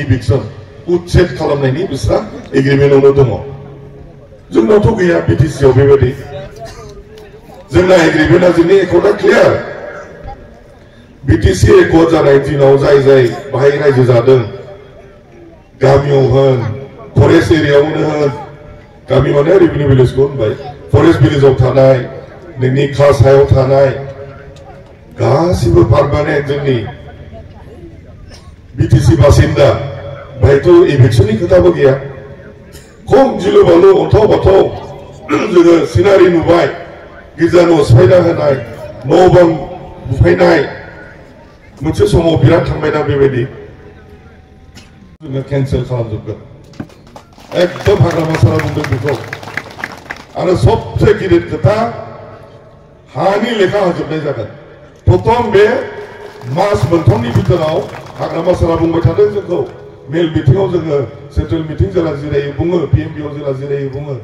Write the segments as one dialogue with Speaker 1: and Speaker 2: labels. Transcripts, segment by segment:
Speaker 1: इभिक्सन उच्चेद खालामनायनि बिस्रा एग्रिमेन्टआवनो दङ जोंनावथ' गैया बिटिसिआव बेबायदि जोंना एग्रिमेन्टआ जोंनि एकर्डआ क्लियार बिटिसि एकर्ड जानाय दिनाव जाय जाय बाहाय रायजो जादों गामियाव होन फरेस्ट एरियायावनो होन गामि माने रेभिनिउ भिलेजखौ होनबाय फरेस्ट भिलेजाव थानाय नोंनि खास हायाव थानाय गासिबो पारमानेन्ट जोंनि बिटिसि बासिन्दा बेहायथ' इभिक्सननि खोथाबो गैया खम जिलु बालु अन्थाव बाथाव जोङो सिनारि नुबाय गिर्जा न' सिफायना होनाय न' बां बुफायनाय मोनसे समाव बिराद थांबायना बेबायदि जोङो केन्सेल खालामजोबगोन एकदम हाग्रामा सारा बुंदों बेखौ आरो सबसे गिदिर खोथा हानि लेखा होजोबनाय जागोन प्रथम बे मास मोनथामनि बिथोराव हाग्रामा सारा बुंबाय थादों जोंखौ मेल मिटिंआव जोङो सेन्ट्रेल मिटिं जेला जिरायो बुङो पिएमबिआव जेला जिरायो बुङो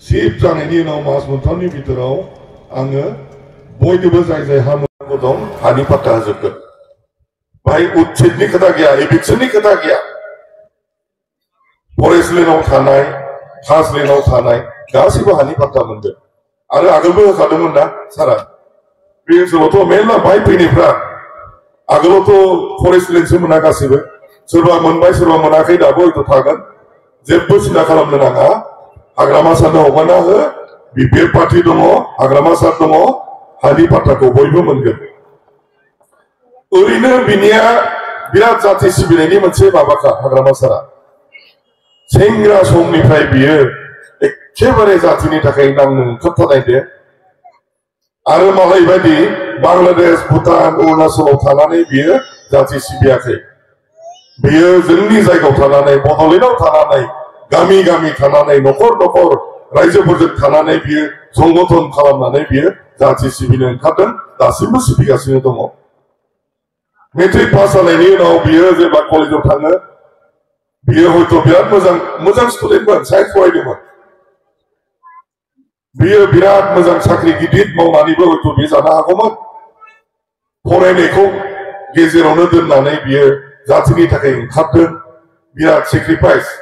Speaker 1: सिफ जानायनि उनाव मास मोनथामनि बिथोराव आङो बयनोबो जाय जाय हा मोननांगौ दं हानि पाट्टा होजोबगोन बाहाय उच्चेदनि खोथा गैया एभिक्सननि खोथा गैया फरेस्ट लेन्डआव थानाय खास लेन्डआव थानाय गासैबो हानि पाट्टा मोनगोन आरो आगोलबो होखादोंमोन ना सारा बे ओनसोलावथ' मेरला बाहाय फैनायफ्रा आगोलावथ' फरेस्ट लेन्डसो मोना गासैबो सोरबा मोनबाय सोरबा मोनाखै दाबो हयथ' थागोन जेबो सिन्था खालामनो नाङा हाग्रामा सारनो हगारना हो बिपिएफ पार्टी दङ हाग्रामा सार दङ हानि पाट्टाखौ बयबो मोनगोन ओरैनो बिनिया बिराद जाथि सिबिनायनि मोनसे माबाखा हाग्रामा सारा सेंग्रा समनिफ्राय बियो एखेबारे जातिनि थाखाय नांनो ओंखारथारनाय दे आरो मालाय बायदि बांलादेश भुटान अरुणाचलाव थानानै बियो जाति सिबियाखै बियो जोंनि जायगायाव थानानै बड'लेण्डआव थानानै गामि गामि थानानै न'खर न'खर रायजोफोरजों थानानै बियो संगठन खालामनानै बियो जाति सिबिनो ओंखारदों दासिमबो सिबिगासिनो दङ मेट्रिक पास जानायनि उनाव बियो जेब्ला कलेजाव थाङो बियो हयथ' बिराद मोजां स्टुडेन्टमोन साइन्स फरायदोंमोन बियो बिराद मोजां साख्रि गिदिर मावनानैबो हयथ' बियो जानो हागौमोन फरायनायखौ गेजेरावनो दोननानै बियो जातिनि थाखाय ओंखारदों बिराद सेक्रिफाइस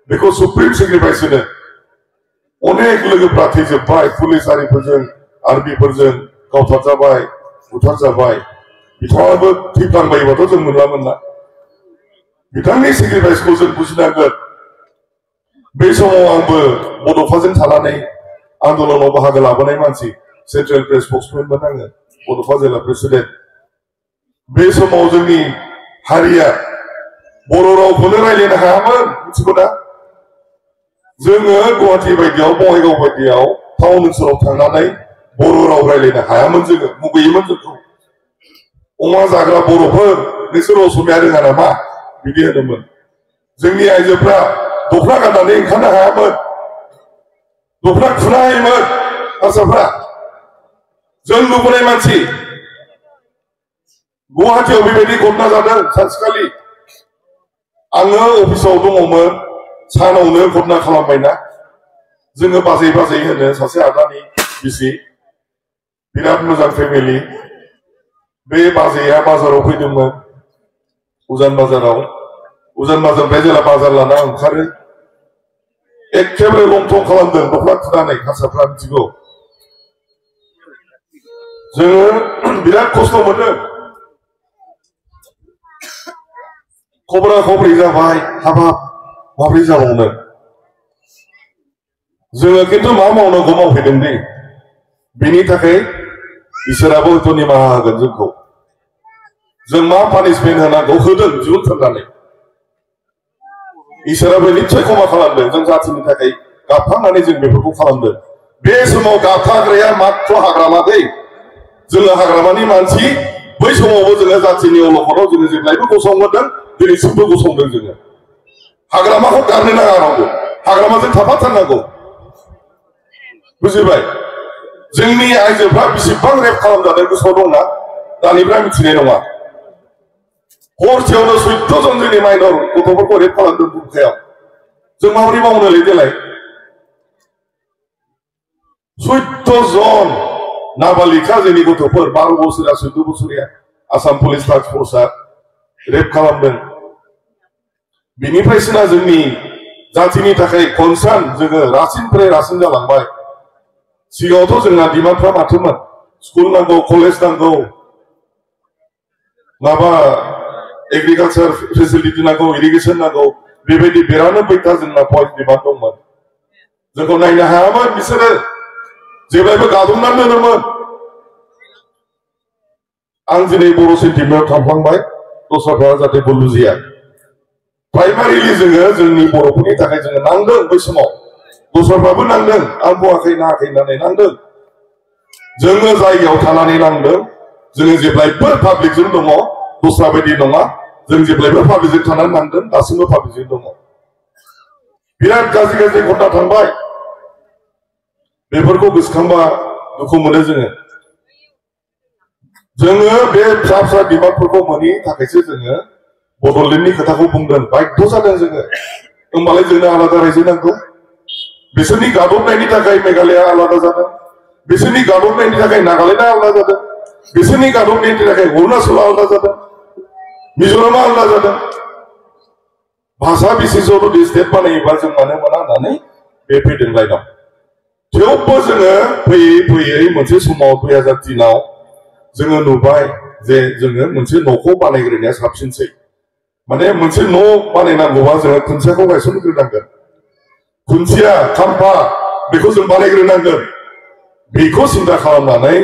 Speaker 1: बेखौ सुप्रिम सेक्रिफाइस होनो अनेक लोगोफ्रा थैजोब्बाय पुलिस आरिफोरजों आर्मिफोरजों गावथारजाबाय बुथारजाबाय बिथाङाबो थैफ्लांबायोबाथ' जों मोनलामोन ना बिथांनि सेक्रिफाइसखौ जों बुजिनांगोन बे समाव आंबो बड'फाजों थानानै आन्दलनाव बाहागो लाबोनाय मानसि सेन्ट्रेल प्रेस स्पक्समेनमोन आङो बड'फा जिल्ला प्रेसिडेन्ट बे समाव जोंनि हारिया बर' रावखौनो रायज्लायनो हायामोन मिथिगौ ना जोङो गुवाहाटि बायदियाव बङाइगाव बायदियाव टाउन ओनसोलाव थांनानै बर' राव रायज्लायनो हायामोन जोङो मुगैयोमोन जोंखौ अमा जाग्रा बर'फोर नोंसोर असमिया रोङा नामा बिदि होनोमोन जोंनि आइजोफ्रा दखना गाननानै ओंखारनो हायामोन दखना खुना हायोमोन हारसाफ्रा जों नुबोनाय मानसि गुवाहाटियाव बेबायदि घटना जादों सानसेखालि आङो अफिसाव दङमोन सानावनो घटना खालामबायना जोङो बाजै बाजै होनो सासे आदानि बिसि बिराद मोजां फेमिलि बे बाजैया बाजाराव फैदोंमोन उजान बाजारनिफ्राय जेला बाजार लाना ओंखारो एखेबारे लंथं खालामदों दखना खुनानै हारसाफ्रा मिथिगौ जोङो बिराद खस्थ' मोनदों खबरा खबरि जाबाय हाबाब माब्रै जाबावनो जोङो खिन्थु मा मावनांगौ मावफैदों दे बेनि थाखाय इसोराबो हयथ' निमाहा होगोन जोंखौ जों मा पानिशमेन्ट होनांगौ होदों दिहुनथारनानै इसोराबो निस्सय क्षमा खालामदों जों जातिनि थाखाय गाबखांनानै जों बेफोरखौ खालामदों बे समाव गाबखाग्राया मात्र हाग्रामा दै जोङो हाग्रामानि मानसि बै समावबो जोङो जातिनि अलखदाव जोङो जेब्लायबो गसंबोदों दिनैसिमबो गसंदों जोङो हाग्रामाखौ गारनो नाङा रावबो हाग्रामाजों थाफाथारनांगौ बुजिबाय जोंनि आइजोफ्रा बेसेबां रेप खालामजादों गोसोआव दंना दानिफ्राय मिथिनाय नङा हरसेयावनो 14 जन जोंनि माइनर गथ'फोरखौ रेप खालामदों बुखायाव जों माबोरै मावनोलै देलाय 14 जन नाबालिका जोंनि गथ'फोर 12 बोसोरिया 14 बोसोरिया आसाम पुलिस टास्क फर्सआ रेप खालामदों बिनिफ्रायसोना जोंनि जातिनि थाखाय कनसार्न जोङो रासिननिफ्राय रासिन जालांबाय सिगाङावथ' जोंना डिमान्डफ्रा माथोमोन स्कुल नांगौ कलेज नांगौ माबा एग्रिकालचार फेसिलिटि नांगौ इरिगेसन नांगौ बेबायदि 92टा जोंना पइन्ट डिमान्ड दंमोन जोंखौ नायनो हायामोन बिसोरो जेब्लायबो गादबनानै दोनोमोन आं दिनै बर' सेन्टिमेन्टआव थांफ्लांबाय दस्राफ्रा जाहाथे बुजिया प्राइमारिलि जोङो जोंनि बर'फोरनि थाखाय जोङो नांदों बै समाव दस्राफ्राबो नांदों आं बुङाखै नाङाखै होननानै नांदों जोङो जायगायाव थानानै नांदों जोङो जेब्लायबो पाब्लिकजों दङ दस्रा बायदि नङा जों जेब्लायबो पाब्लिकजों थानानै नांदों दासिमबो पाब्लिकजों दङ बिराद गाज्रि गाज्रि घटना थांबाय बेफोरखौ गोसोखांबा दुखु मोनो जोङो बे फिसा फिसा डिमान्डफोरखौ मोनैनि थाखायसो जोङो बड'लेण्डनि खोथाखौ बुंदों बाध्य जादों जोङो होमबालाय जोंनो आलादा रायजो नांगौ बिसोरनि गादबनायनि थाखाय मेघालया आलादा जादों बिसोरनि गादबनायनि थाखाय नागालेण्डआ आलादा जादों बिसोरनि गादबनायनि थाखाय अरुणाचलआ आलादा जादों मिज'रामआ आलादा जादों भाषा बिसेसआवल' स्टेट बानायोबा जों मानो मोना होननानै बे फैदों लाइनाव थेवबो जोङो फैयै फैयै मोनसे समाव 2003आव जोङो नुबाय जे जोङो मोनसे न'खौ बानायग्रोनाया साबसिनसै माने मोनसे न' बानायनांगौबा जोङो खुन्थियाखौ गायसनग्रोनांगोन खुन्थिया खाम्फा बेखौ जों बानायग्रोनांगोन बेखौ सिन्था खालामनानै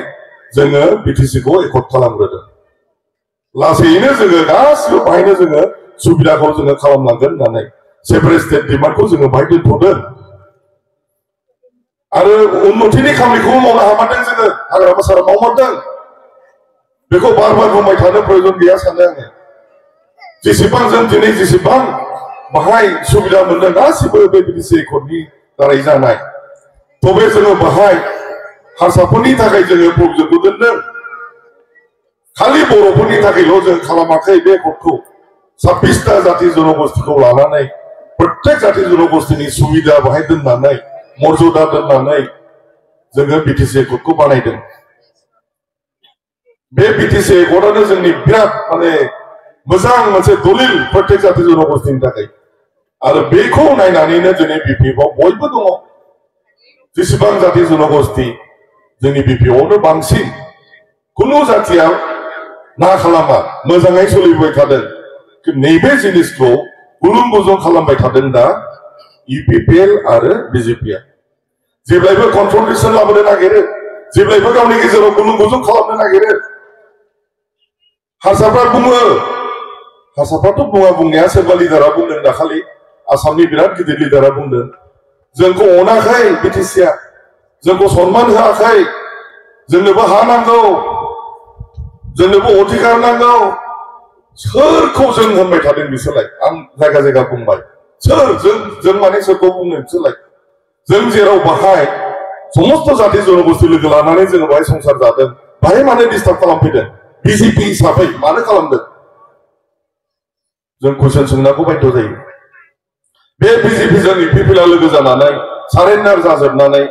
Speaker 1: जोङो बिटिसिखौ एकर्ड खालामग्रोदों लासैनो जोङो गासिबो बाहायनो जोङो सुबिदाखौ जोङो खालामनांगोन होननानै सेपारेट स्टेट डिमान्डखौ जोङो बाहाय दोनथ'दों आरो उन्नतिनि खामानिखौ मावनो हामारदों जोङो हाग्रामा सारा मावमारदों बेखौ बार बार बुंबाय थानो प्रयजन गैया सानो आङो जेसेबां जों दिनै जेसेबां बाहाय सुबिदा मोनदों गासिबो बे बिटिसि एकर्डनि दारै जानाय तबे जोङो बाहाय हारसाफोरनि थाखाय जोङो प्रभिजनखौ दोनदों खालि बर'फोरनि थाखायल' जों खालामाखै बे एकर्डखौ 26टा जाति जनगोष्ठीखौ लानानै प्रत्येक जाति जनगोष्ठीनि सुबिदा बाहाय दोननानै मर्यादा दोननानै जोङो बिटिसि एकर्डखौ बानायदों बे बिटिसि एकर्डआनो जोंनि बिराद माने मोजां मोनसे दलिल प्रत्येक जाति जनगोष्ठीनि थाखाय आरो बेखौ नायनानैनो दिनै बिपिएफआव बयबो दङ जेसेबां जाति जनगोष्ठी जोंनि बिपिएफआवनो बांसिन कुनु जातिया ना खालामा मोजाङै सोलिबाय थादों नैबे जिनिसखौ गुलुं गुजुं खालामबाय थादों दा इउपिपिएल आरो बिजेपिआ जेब्लायबो कनफ्रन्टेसन लाबोनो नागिरो जेब्लायबो गावनि गेजेराव गुलुं गुजुं खालामनो नागिरो हारसाफ्रा बुङो हारसाफ्राथ' बुङा बुंनाया सोरबा लिडारा बुंदों दाखालि आसामनि बिराद गिदिर लिडारा बुंदों जोंखौ अनाखै बिटिसिआ जोंखौ सनमान होआखै जोंनोबो हा नांगौ जोंनोबो अधिकार नांगौ सोरखौ जों होनबाय थादों बिसोरलाय आं जायगा जायगा बुंबाय सोर जों माने सोरखौ बुंनो बिसोरलाय जों जेराव बाहाय समस्त जाति जनगोष्ठी लोगो लानानै जोङो बाहाय संसार जादों बाहाय मानो डिस्टार्ब खालामफैदों बिजेपि हिसाबै मानो खालामदों जों कुइसन सोंनांगौ बाध्य जायो बे बिजेपिजों इउपिपिएलआ लोगो जानानै सारेन्डार जाजोबनानै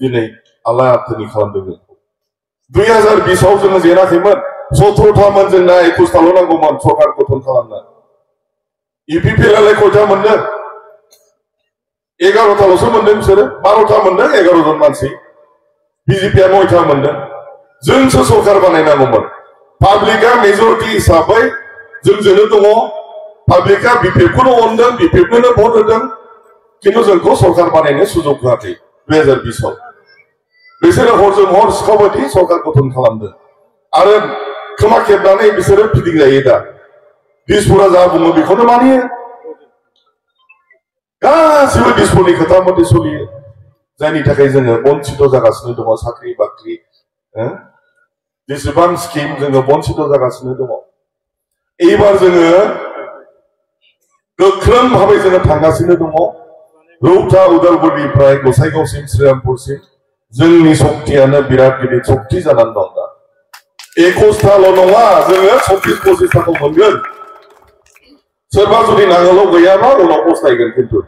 Speaker 1: दिनै आलायारन खालामदों जोंखौ 2020आव जोङो जेनाखैमोन 17थामोन जोंना 21थाल' नांगौमोन सरकार गठन खालामनो इउपिपिएलआलाय खयथा मोनदों 11थाल'सो मोनदों बिसोरो 12था मोनदों 11 जन मानसि बिजेपिआ 9था मोनदों जोंसो सरकार बानायनांगौमोन पाब्लिकआ मेजरिटि हिसाबै जोंजोंनो दङ पाब्लिकआ बिपिएफखौनो अनदों बिपिएफनोनो भट होदों खिन्थु जोंखौ सरकार बानायनो सुजुग होआखै 2020आव बिसोरो हरजों हर सिखाव बायदि सरकार गठन खालामदों आरो खोमा खेबनानै बिसोरो फिदिंजायो दा दिसपुरा जा बुङो बेखौनो मानियो गासिबो दिसपुरनि खोथा मथे सोलियो जायनि थाखाय जोङो बन्चित जागासिनो दङ साख्रि बाख्रि जेसेबां स्किम जोङो बन्चित जागासिनो दङ एबार जोङो गोख्रों भाबै जोङो थांगासिनो दङ रौता उदालगुरिनिफ्राय गसाइगावसिम श्रीरामपुरसिम जोंनि सक्तियानो बिराद गिदिर सक्ति जानानै दं दा 21थाल' नङा जोङो 26-25थाखौ मोनगोन सोरबा जुदि नांगोलाव गैयाबा उनाव पस्तायगोन खिन्थु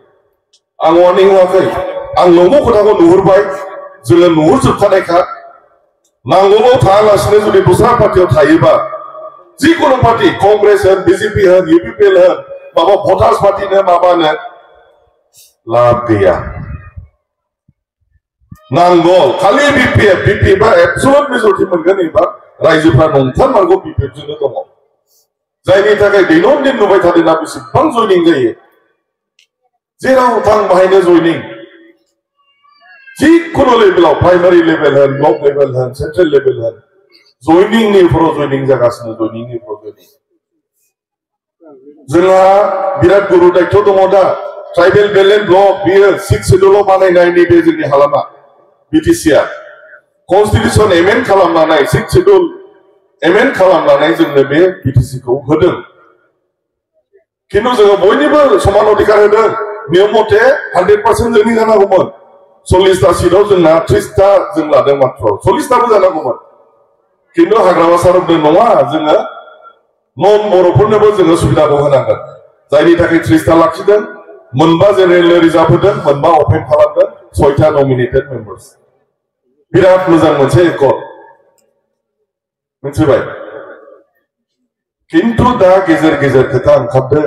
Speaker 1: आं वार्निं होआखै आं नंगौ खोथाखौ नुहुरबाय जोङो नुहुरजोबखानायखा नांगौआव थायालासिनो जुदि दस्रा पार्टियाव थायोबा जिकुनु पार्टी कांग्रेस होन बिजेपि होन इउपिपिएल होन माबा भटार्स पार्टीनो माबानो लाब गैया नांगौ खालि बिपिएफ बा एबसुलुट मेजरिटी मोनगोन एबा रायजोफ्रा नंथारनांगौ बिपिएफ जोंनो दङ जायनि थाखाय दैनन दिन नुबाय थादोंना बेसेबां जयनिं जायो जेराव थां बाहायनो जयनिं जिखुनु लेभेलाव प्राइमारि लेभेल होन ब्लक लेभेल होन सेन्ट्रेल लेभेल होन जयनिंनिफ्राव जयनिं जागासिनो जयनिंनिफ्राव जयनिं जोंहा बिराद गुरु दायित्व दङ दा ट्राइबेल बेलेन्स ब्लक बियो 6 शेड्यूलाव बानायनाय नैबे जोंनि हालामा बिटिसिआ कन्स्टिटिउसन एमेन्ड खालामनानै 6 शेड्यूल एमेन्ड खालामनानै जोंनो बे बिटिसिखौ होदों किन्तु जोङो बयनिबो समान अधिकार होदों नियम मथे 100% जोंनि जानांगौमोन 40टा सीटआव जोंना 30टा जों लादों मात्र 40टाबो जानांगौमोन किन्तु हाग्रामा सार बुंदों नङा जोङो नन बर'फोरनोबो जोङो सुबिदाखौ होनांगोन जायनि थाखाय 30टा लाखिदों मोनबा जेनेरेल रिजार्भ होदों मोनबा अपेन खालामदों 6टा नमिनेटेड मेम्बार्स बिराद मोजां मोनसे एकर्ड मिथिबाय किन्तु दा गेजेर गेजेर खोथा ओंखारदों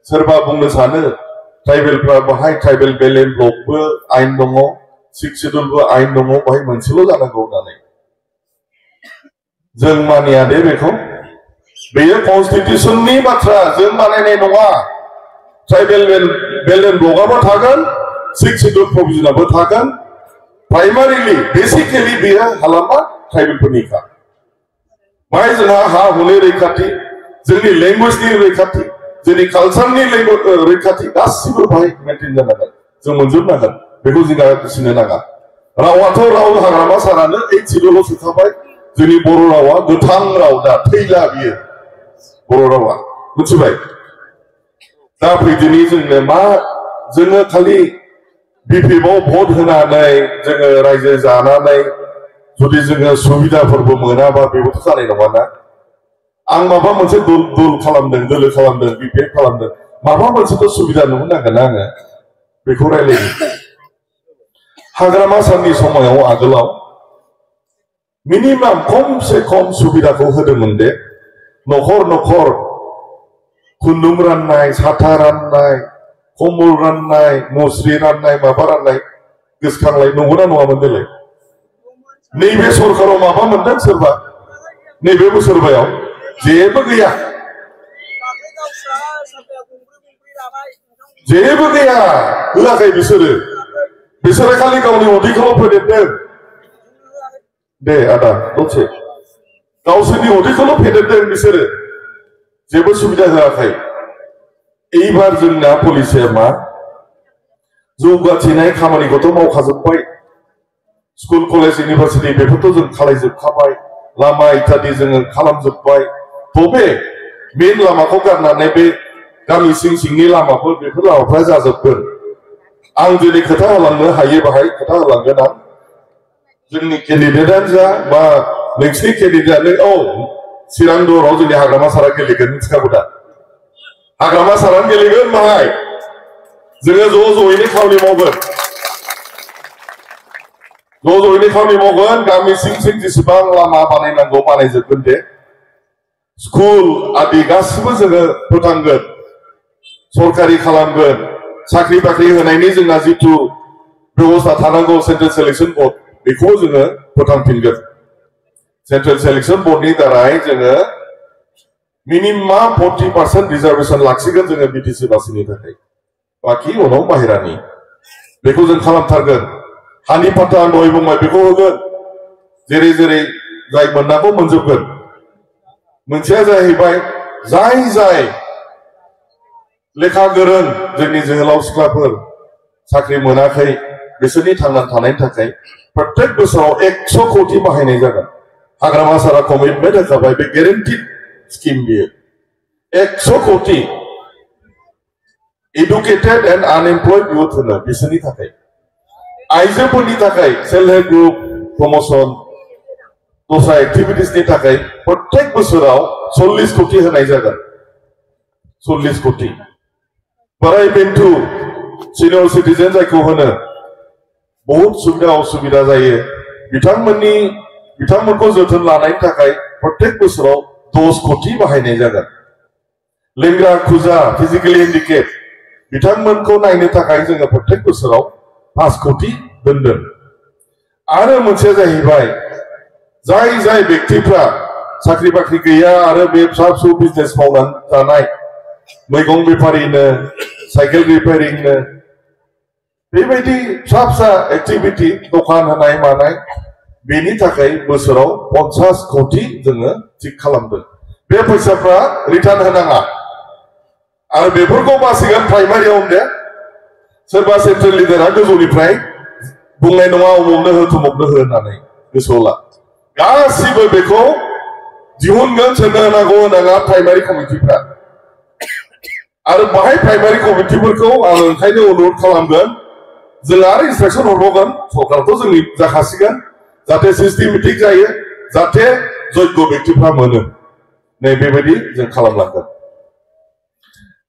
Speaker 1: सोरबा बुंनो सानो ट्राइबेलफ्रा बाहाय ट्राइबेल बेलेन्स ब्लकबो आइन दङ 6 शेड्यूलबो आइन दङ बाहाय मोनसेल' जानांगौ होननानै जों मानिया दे बेखौ बेयो कन्स्टिटिउसननि बाथ्रा जों बानायनाय नङा ट्राइबेल बेलेन्स ब्लकआबो थागोन 6 शेड्यूल प्रोविजनाबो थागोन प्राइमारिलि बेसिकलि बेयो हालामा ट्राइबेलफोरनिखा बाहाय जोंहा हा हुनि रैखाथि जोंनि लेंगुवेजनि रैखाथि जोंनि कालचारनि रैखाथि गासिबो बाहाय मेनटेन जानांगोन जों मोनजोबनांगोन बेखौ जिंगा सिनो नाङा रावाथ' राव हाग्रामा सारानो 8 शेड्यूलाव सोखाबाय जोंनि बर' रावा गोथां राव दा थैला बियो बर' रावा मिथिबाय दा फैदिनि जोंनो मा जोङो खालि बिपिएफआव भट होनानै जोङो रायजो जानानै जुदि जोङो सुबिदाफोरबो मोनाबा बेबोथ' जानाय नङाना आं माबा मोनसे दुल खालामदों दोलो खालामदों बिपिएफ खालामदों माबा मोनसेथ' सुबिदा नुहोनांगोन आङो बेखौ रायलायनो हाग्रामा सारनि समाव आगोलाव मिनिमाम खमसे खम सुबिदाखौ होदोंमोन दे नखर नखर खुन्दुं राननाय साथा राननाय कम्बल राननाय मुस्रि राननाय माबा राननाय गोसोखांलाय नंगौना नङामोन देलाय नैबे सरकाराव माबा मोनदों सोरबा नैबे बोसोरबायाव जेबो गैया जेबो गैया होआखै बिसोरो खालि गावनि उदैखौल' फेदेरदों दे आदा दसे गावसोरनि उदैखौल' फेदेरदों बिसोरो जेबो सुबिदा होआखै एबार जोंना पलिसिया मा जौगाथिनाय खामानिखौथ' मावखाजोब्बाय स्कुल कलेज इउनिभार्सिटि बेफोरथ' जों खालायजोबखाबाय लामा इत्यादि जोङो खालामजोब्बाय बबे मेन लामाखौ गारनानै बे गामि सिं सिंनि लामाफोर बेफोर लामाफ्रा जाजोबगोन आं दिनै खोथा होलांनो हायो बाहाय खोथा होलांगोन आं जोंनि केन्डिडेटआनो जा बा नोंसिनि केन्डिडेटआनो चिरां दराव जोंनि हाग्रामा सारा गेलेगोन मिथिखागौ दा हाग्रामा सारानो गेलेगोन बाहाय जोङो ज'यैनो खामानि मावगोन गामि सिं सिं जेसेबां लामा बानायनांगौ बानायजोबगोन दे स्कुल आदि गासिबो जोङो फोथांगोन सरकारि खालामगोन साख्रि बाख्रि होनायनि जोंना जिथु बेबस्था थानांगौ सेन्ट्रेल सिलेक्शन बर्ड बेखौ जोङो फोथांफिनगोन सेन्ट्रेल सिलेक्शन बर्डनि दाराय जोङो मिनिमाम 40% रिजार्वेशन लाखिगोन जोङो बिटिसि बासिनि थाखाय बाखि उनाव बाहेरानि बेखौ जों खालामथारगोन हानि पाट्टा दहाय बुंबाय बेखौ होगोन जेरै जाय मोननांगौ मोनजोबगोन मोनसेया जाहैबाय जाय लेखा गोरों जोंनि जोहोलाव सिख्लाफोर साख्रि मोनाखै बिसोरनि थांनानै थानायनि थाखाय प्रत्येक बोसोराव 100 कोटि बाहायनाय जागोन हाग्रामा सारा कमिटमेन्ट होखाबाय बे गेरेन्टिड स्किम बियो 100 कोटि एडुकेटेड एन्ड आनएमप्लयड इउथ होनो बिसोरनि थाखाय आइजोफोरनि थाखाय सेल्फ हेल्प ग्रुप प्रमोशन दस्रा एक्टिभिटिसनि थाखाय प्रत्येक बोसोराव 40 कोटि होनाय जागोन 40 कोटि बोराय बेन्थु सिनियर सिटिजेन जायखौ होनो बहुत सुबिदा असुबिदा जायो बिथांमोनखौ जोथोन लानायनि थाखाय प्रत्येक बोसोराव 10 कोटि बाहायनाय जागोन लेंग्रा खुजा फिजिकेलि हेन्डिकेप बिथांमोनखौ नायनो थाखाय जोङो प्रत्येक बोसोराव 5 कोटि दोनदों आरो मोनसे जाहैबाय जाय जाय व्यक्तिफ्रा साख्रि बाख्रि गैया आरो बे फिसा फिसौ बिजनेस मावनानै जानाय मैगं बेफारिनो साइकेल रिपेयारिंनो बेबायदि फिसा फिसा एक्टिभिटी दखान होनाय मानाय बेनि थाखाय बोसोराव 50 कोटि जोङो थिक खालामदों बे फैसाफ्रा रिटार्न होनाङा आरो बेफोरखौ बासिगोन प्राइमारियाव दे सोरबा सेन्ट्रेल लिडारा गोजौनिफ्राय बुंनाय नङा अमुकनो हो थुमुकनो हो होननानै गोसोआव ला गासिबो बेखौ दिहुनगोन सोरनो होनांगौ होनाङा प्राइमारि कमिटिफ्रा आरो बाहाय प्राइमारि कमिटिफोरखौ आं ओंखायनो अनुरोध खालामगोन जों आरो इन्सट्राक्सन हरबावगोन सरकारथ' जोंनि जाखासिगोन जाहाथे सिस्टेमेटिक जायो जाहाथे जग्य व्यक्तिफ्रा मोनो नै बेबायदि जों खालामलांगोन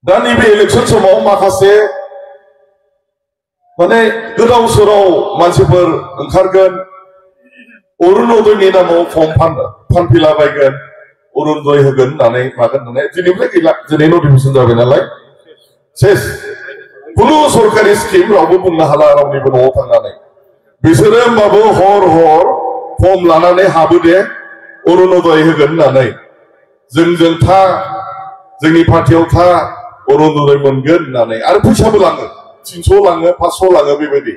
Speaker 1: दा नैबे इलेक्सन समाव माखासे माने गोदाव सोराव मानसिफोर ओंखारगोन अरुणोदयनि नामाव फर्म फानफैलाबायगोन अरुणोदय होगोन होननानै मागोन होननानै दिनैनिफ्राय गैला दिनै नटिफिकेसन जाबाय नालाय सेस कुनु सरकारि स्किम रावबो बुंनो हाला रावनिबो न'आव थांनानै बिसोरो होमबाबो हर हर फर्म लानानै हाबो दे अरुणोदय होगोन होननानै जोंजों था जोंनि पार्टियाव था अरुणोदय मोनगोन होननानै आरो फैसाबो लाङो 300 लाङो 500 लाङो बेबायदि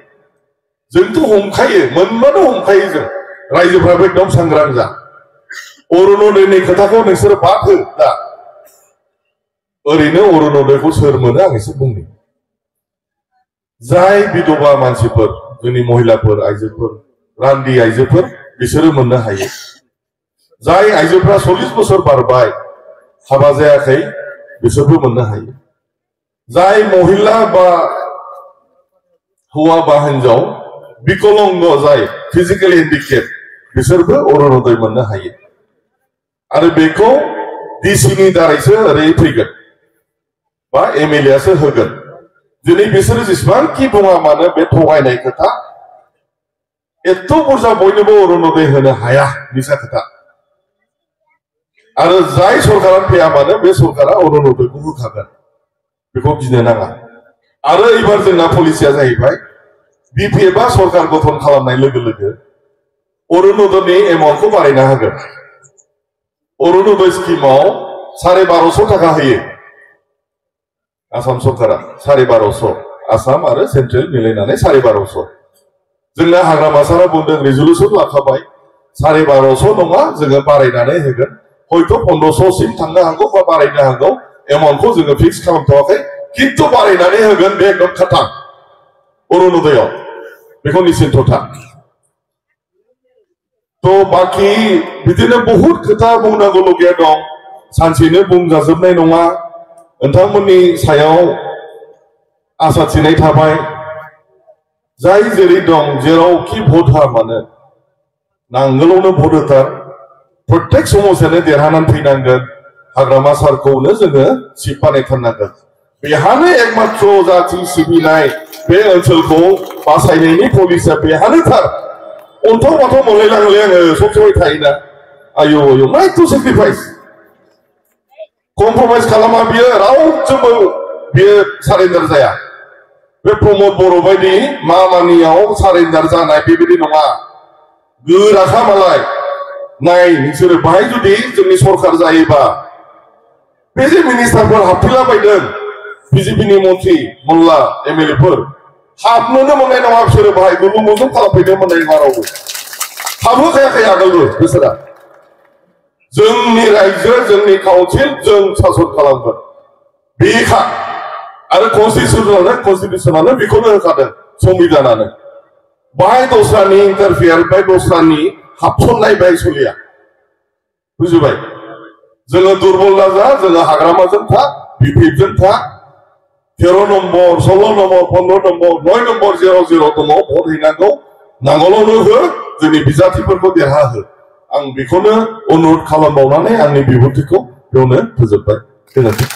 Speaker 1: जोंथ' हमखायो मोनबानो हमखायो जों रायजोफ्राबो एकदम सांग्रां जा अरुणोदयनि खोथाखौ नोंसोर बाद हो दा ओरैनो अरुणोदयखौ सोर मोनो आं एसे बुंनि जाय बिधवा मानसिफोर जोंनि महिलाफोर आइजोफोर रान्दि आइजोफोर बिसोरो मोननो हायो जाय आइजोफ्रा 40 बोसोर बारबाय हाबा जायाखै बिसोरबो मोननो हायो जाय महिला बा हौवा बा हिनजाव बिकलंग जाय फिजिकेलि हेन्डिकेप बिसोरबो अरुणोदय मोननो हायो आरो बेखौ डिसिनि दारैसो ओरै फैगोन बा एमएलएआसो होगोन दिनै बिसोरो जेसेबांखि बुङा मानो बे थगायनाय खोथा एथ' बुरजा बयनोबो अरुणोदय होनो हाया मिसा खोथा आरो जाय सरकारा फैया मानो बे सरकारा अरुणोदयखौ होखागोन बेखौ गिनो नाङा आरो एबार जोंना पलिसिया जाहैबाय बिपिएफआ सरकार गठन खालामनाय लोगो लोगो अरुणोदयनि एमाउन्टखौ बारायना होगोन अरुणोदय स्किमाव 1250 थाखा होयो आसाम सरकारा 1250 आसाम आरो सेन्ट्रेल मिलायनानै 1250 जोंना हाग्रामा सारा बुंदों रिजल्युसन लाखाबाय 1250 नङा जोङो बारायनानै होगोन हयथ' 1500 सिम थांनो हागौ बा बारायनो हागौ एमाउन्टखौ जोङो फिक्स खालामथ'वाखै किन्तु बारायनानै होगोन बे एकदम खाथा अरुणोदयआव बेखौ निश्चिन्त था तो बाखि बिदिनो बहुत खोथा बुंनांगौ लगिया दं सानसेनो बुंजाजोबनाय नङा नोंथांमोननि सायाव आसा थिनाय थाबाय जाय जेरै दं जेरावखि भट होआ मानो नांगोलावनो भट होथार प्रत्येक समस्यानो देरहानानै फैनांगोन हाग्रामा सारखौनो जोङो सिट बानायथारनांगोन बेहानो एकमात्र जाथि सिबिनाय बे ओनसोलखौ बासायनायनि पलिसिया बेहानो थार अन्थाव बाथाव मोनलायलाङोलै आङो सब समय थायोना आयौ आयौ मा एथ' सेक्रिफाइस कमप्रमाइज खालामा बियो रावजोंबो बियो सारेन्डार जाया बे प्रमद बर' बायदि मानियाव सारेन्डार जानाय बेबायदि नङा गोराखा मालाय नाय नोंसोरो बाहाय जुदि जोंनि सरकार जायोबा बे जे मिनिस्टारफोर हाबफैलाबायदों बिजेपिनि मन्त्रि मोल्ला एमएलएफोर हाबनोनो मोननाय नङा बिसोरो बाहाय गुलुमुलुम खालामफैनो मोननाय नङा रावबो हाबहोखायाखै आगोलबो बिसोरा जोंनि रायजो जोंनि काउन्सिल जों सासन खालामगोन बेखा आरो कन्स्टिटिउसनानो बेखौनो होखादों संबिधानानो बाहाय दस्रानि इन्टारफियार बाय दस्रानि हाबसननाय बाय सोलिया बुजिबाय जोङो दुर्बल जा जोङो हाग्रामाजों था बिपिएफजों था 13 नम्बर 16 नम्बर 15 नम्बर 9 नम्बर जेराव जेराव दङ भट हैनांगौ नांगौलावनो हो जोंनि बिजाथिफोरखौ देरहाहो आं बेखौनो अनुरोध खालामबावनानै आंनि बिबुंथिखौ बेयावनो फोजोबबाय गोजोन्थों